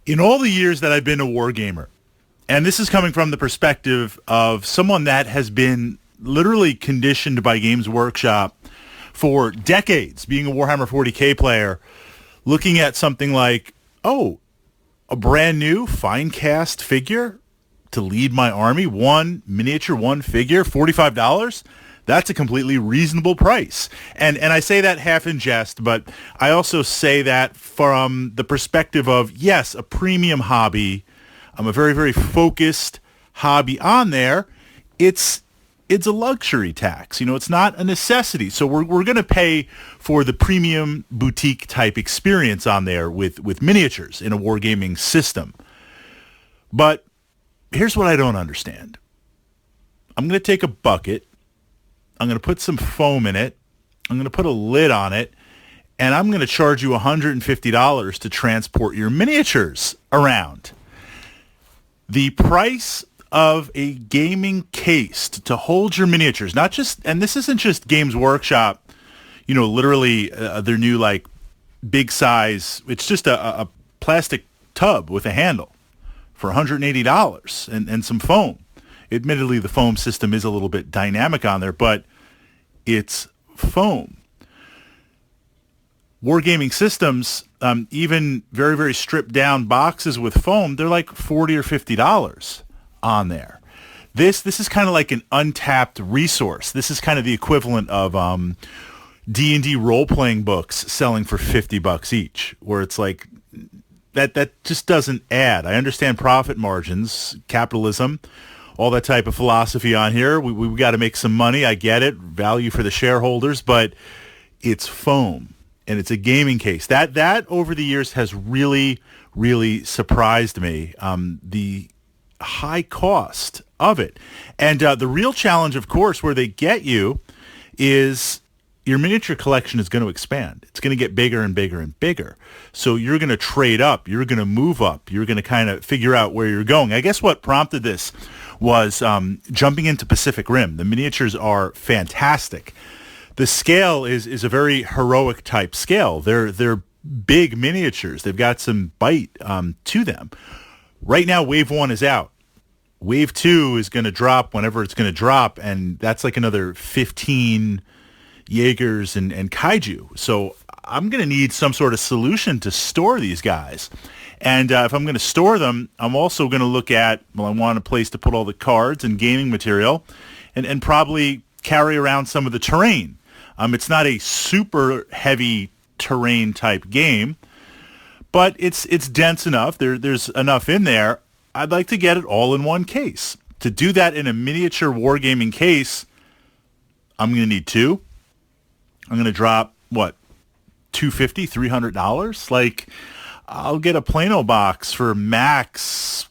In all the years that I've been a Wargamer, and this is coming from the perspective of someone that has been literally conditioned by Games Workshop for decades, being a Warhammer 40K player, looking at something like, oh, a brand new fine cast figure to lead my army, one miniature, one figure, $45. That's a completely reasonable price. And I say that half in jest, but I also say that from the perspective of, yes, a premium hobby. I'm a very, very focused hobby on there. It's a luxury tax. You know, it's not a necessity. So we're going to pay for the premium boutique type experience on there with miniatures in a wargaming system. But here's what I don't understand. I'm going to take a bucket. I'm going to put some foam in it. I'm going to put a lid on it. And I'm going to charge you $150 to transport your miniatures around. The price of a gaming case to hold your miniatures, not just, and this isn't just Games Workshop, you know, literally their new like big size, it's just a plastic tub with a handle for $180 and some foam. Admittedly, the foam system is a little bit dynamic on there, but it's foam. Wargaming systems, even very, very stripped down boxes with foam, they're like $40 or $50 on there. This is kind of like an untapped resource. This is kind of the equivalent of D&D role-playing books selling for $50 each, where it's like that just doesn't add. I understand profit margins, capitalism, all that type of philosophy on here. We got to make some money. I get it. Value for the shareholders, but it's foam and it's a gaming case. That over the years has really, really surprised me. The high cost of it. And the real challenge, of course, where they get you is your miniature collection is going to expand. It's going to get bigger and bigger and bigger. So you're going to trade up. You're going to move up. You're going to kind of figure out where you're going. I guess what prompted this was jumping into Pacific Rim. The miniatures are fantastic. The scale is a very heroic type scale. They're big miniatures. They've got some bite to them. Right now, Wave 1 is out. Wave 2 is going to drop whenever it's going to drop, and that's like another 15 Jaegers and Kaiju. So I'm going to need some sort of solution to store these guys. And if I'm going to store them, I'm also going to look at, well, I want a place to put all the cards and gaming material and probably carry around some of the terrain. It's not a super heavy terrain type game, but it's dense enough. There's enough in there. I'd like to get it all in one case. To do that in a miniature wargaming case, I'm going to need two. I'm going to drop, what, $250, $300? Like, I'll get a Plano box for max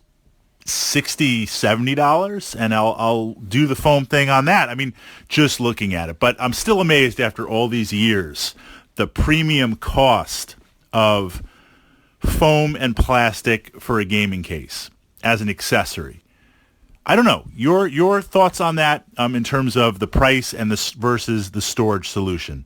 $60, $70, and I'll do the foam thing on that. I mean, just looking at it. But I'm still amazed after all these years, the premium cost of foam and plastic for a gaming case as an accessory. I don't know. Your thoughts on that in terms of the price and versus the storage solution?